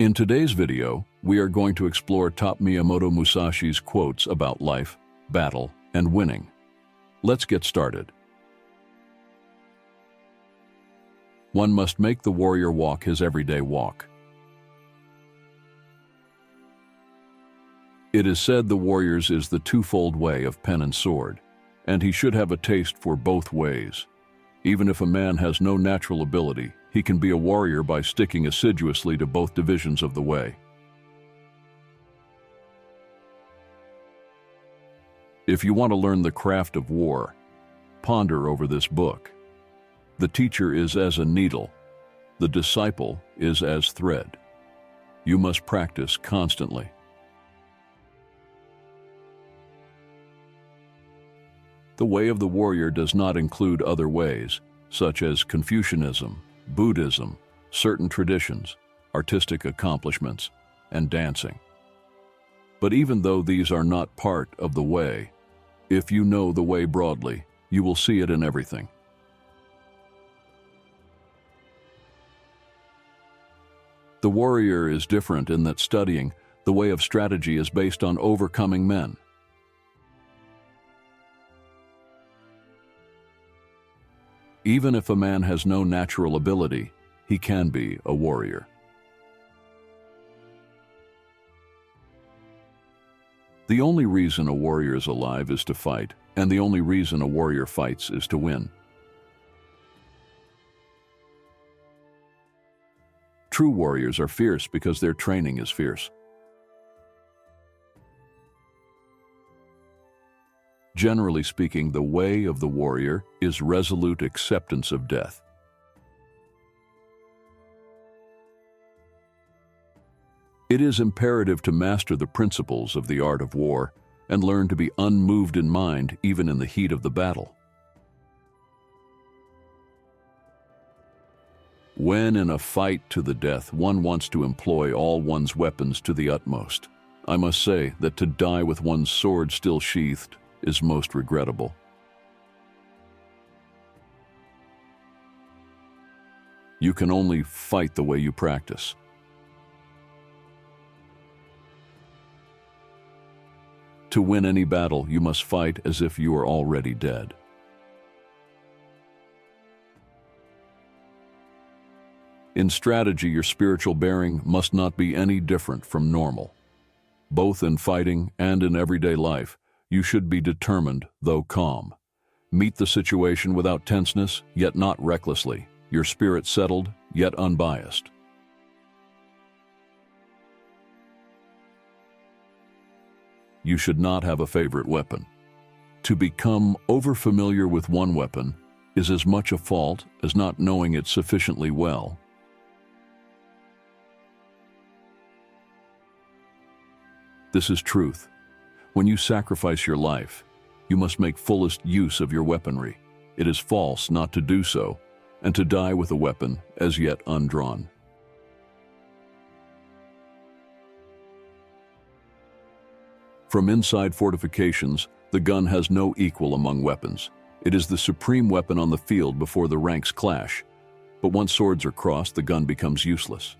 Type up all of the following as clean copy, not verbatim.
In today's video, we are going to explore top Miyamoto Musashi's quotes about life, battle, and winning. Let's get started. One must make the warrior walk his everyday walk. It is said the warrior's is the twofold way of pen and sword, and he should have a taste for both ways. Even if a man has no natural ability, he can be a warrior by sticking assiduously to both divisions of the way. If you want to learn the craft of war, ponder over this book. The teacher is as a needle, the disciple is as thread. You must practice constantly. The way of the warrior does not include other ways, such as Confucianism, Buddhism, certain traditions, artistic accomplishments, and dancing. But even though these are not part of the way, if you know the way broadly, you will see it in everything. The warrior is different in that studying the way of strategy is based on overcoming men. Even if a man has no natural ability, he can be a warrior. The only reason a warrior is alive is to fight, and the only reason a warrior fights is to win. True warriors are fierce because their training is fierce. Generally speaking, the way of the warrior is resolute acceptance of death. It is imperative to master the principles of the art of war and learn to be unmoved in mind even in the heat of the battle. When in a fight to the death, one wants to employ all one's weapons to the utmost. I must say that to die with one's sword still sheathed is most regrettable. You can only fight the way you practice. To win any battle, you must fight as if you are already dead. In strategy, your spiritual bearing must not be any different from normal. Both in fighting and in everyday life, you should be determined, though calm. Meet the situation without tenseness, yet not recklessly. Your spirit settled, yet unbiased. You should not have a favorite weapon. To become overfamiliar with one weapon is as much a fault as not knowing it sufficiently well. This is truth. When you sacrifice your life, you must make fullest use of your weaponry. It is false not to do so, and to die with a weapon as yet undrawn. From inside fortifications, the gun has no equal among weapons. It is the supreme weapon on the field before the ranks clash, but once swords are crossed, the gun becomes useless.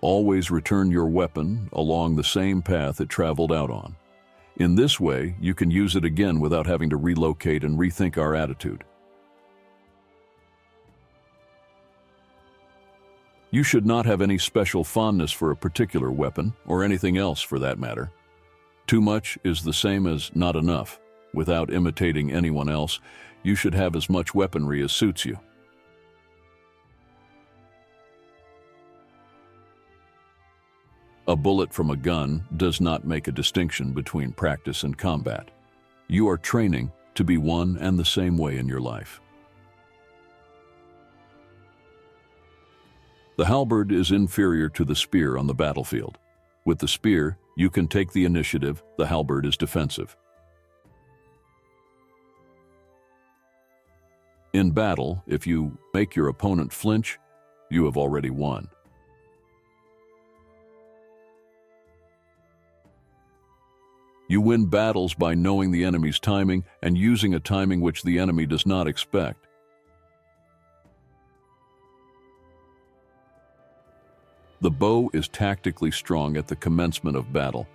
Always return your weapon along the same path it traveled out on. In this way, you can use it again without having to relocate and rethink our attitude. You should not have any special fondness for a particular weapon, or anything else for that matter. Too much is the same as not enough. Without imitating anyone else, you should have as much weaponry as suits you. A bullet from a gun does not make a distinction between practice and combat. You are training to be one and the same way in your life. The halberd is inferior to the spear on the battlefield. With the spear, you can take the initiative, the halberd is defensive. In battle, if you make your opponent flinch, you have already won. You win battles by knowing the enemy's timing and using a timing which the enemy does not expect. The bow is tactically strong at the commencement of battle,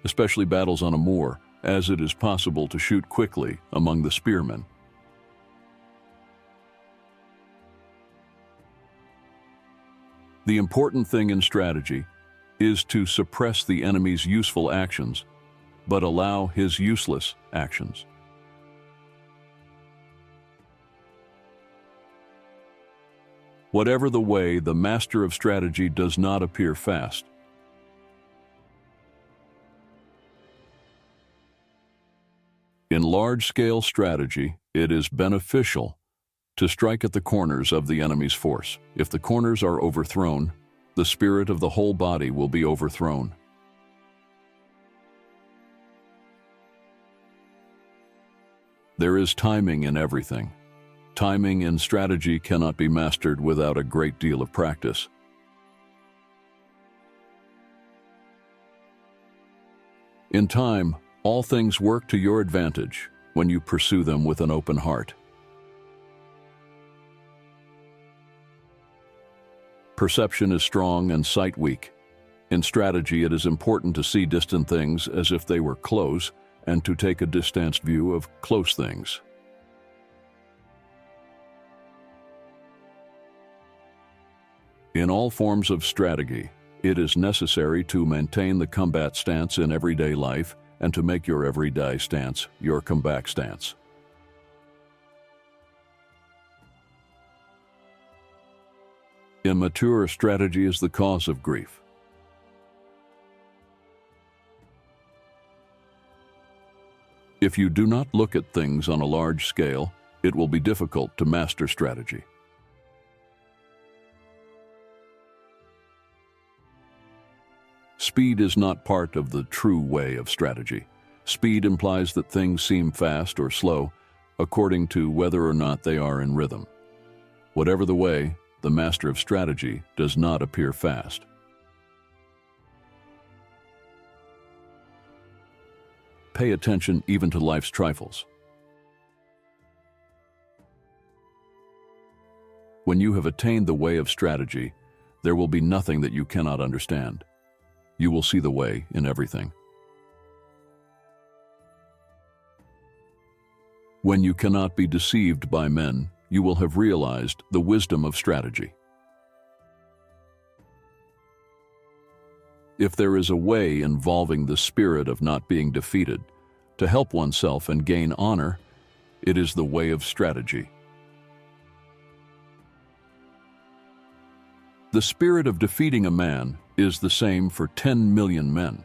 especially battles on a moor, as it is possible to shoot quickly among the spearmen. The important thing in strategy is to suppress the enemy's useful actions, but allow his useless actions. Whatever the way, the master of strategy does not appear fast. In large-scale strategy, it is beneficial to strike at the corners of the enemy's force. If the corners are overthrown, the spirit of the whole body will be overthrown. There is timing in everything. Timing in strategy cannot be mastered without a great deal of practice. In time, all things work to your advantage when you pursue them with an open heart. Perception is strong and sight weak. In strategy, it is important to see distant things as if they were close and to take a distanced view of close things. In all forms of strategy, it is necessary to maintain the combat stance in everyday life and to make your everyday stance your comeback stance. Immature strategy is the cause of grief. If you do not look at things on a large scale, it will be difficult to master strategy. Speed is not part of the true way of strategy. Speed implies that things seem fast or slow according to whether or not they are in rhythm. Whatever the way, the master of strategy does not appear fast. Pay attention even to life's trifles. When you have attained the way of strategy, there will be nothing that you cannot understand. You will see the way in everything. When you cannot be deceived by men, you will have realized the wisdom of strategy. If there is a way involving the spirit of not being defeated, to help oneself and gain honor, it is the way of strategy. The spirit of defeating a man is the same for 10 million men.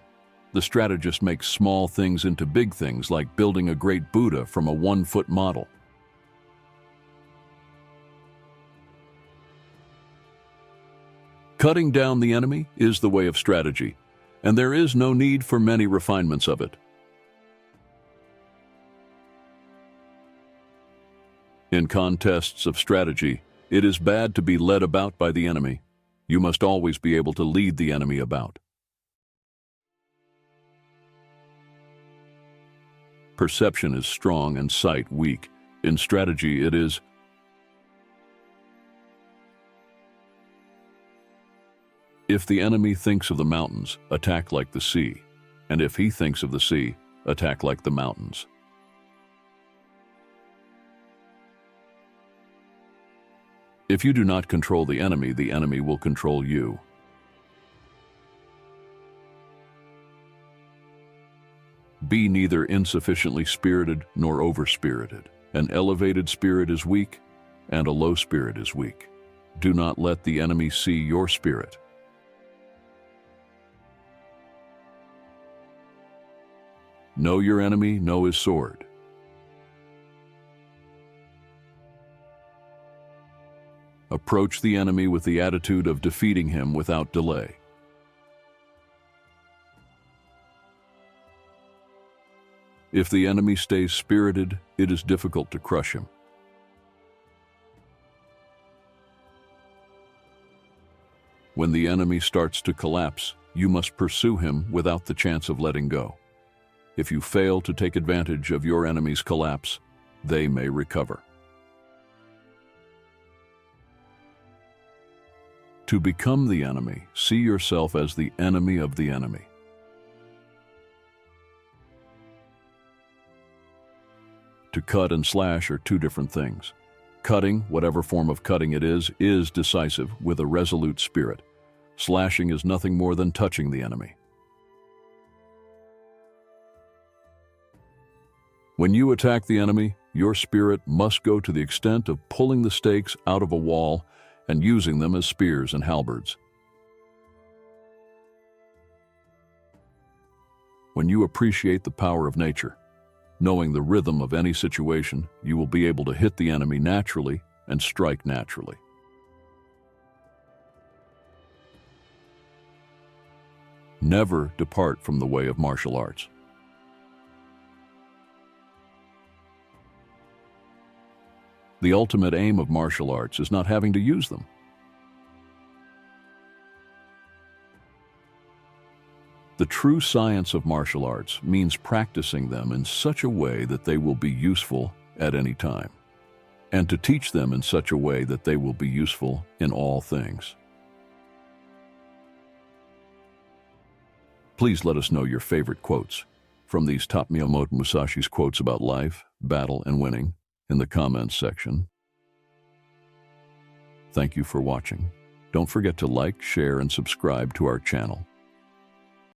The strategist makes small things into big things, like building a great Buddha from a 1-foot model. Cutting down the enemy is the way of strategy, and there is no need for many refinements of it. In contests of strategy, it is bad to be led about by the enemy. You must always be able to lead the enemy about. Perception is strong and sight weak. In strategy, it is. If the enemy thinks of the mountains, attack like the sea. And if he thinks of the sea, attack like the mountains. If you do not control the enemy will control you. Be neither insufficiently spirited nor over-spirited. An elevated spirit is weak, and a low spirit is weak. Do not let the enemy see your spirit. Know your enemy, know his sword. Approach the enemy with the attitude of defeating him without delay. If the enemy stays spirited, it is difficult to crush him. When the enemy starts to collapse, you must pursue him without the chance of letting go. If you fail to take advantage of your enemy's collapse, they may recover. To become the enemy, see yourself as the enemy of the enemy. To cut and slash are two different things. Cutting, whatever form of cutting it is decisive with a resolute spirit. Slashing is nothing more than touching the enemy. When you attack the enemy, your spirit must go to the extent of pulling the stakes out of a wall and using them as spears and halberds. When you appreciate the power of nature, knowing the rhythm of any situation, you will be able to hit the enemy naturally and strike naturally. Never depart from the way of martial arts. The ultimate aim of martial arts is not having to use them. The true science of martial arts means practicing them in such a way that they will be useful at any time, and to teach them in such a way that they will be useful in all things. Please let us know your favorite quotes from these top Miyamoto Musashi's quotes about life, battle, and winning in the comments section. Thank you for watching. Don't forget to like, share, and subscribe to our channel.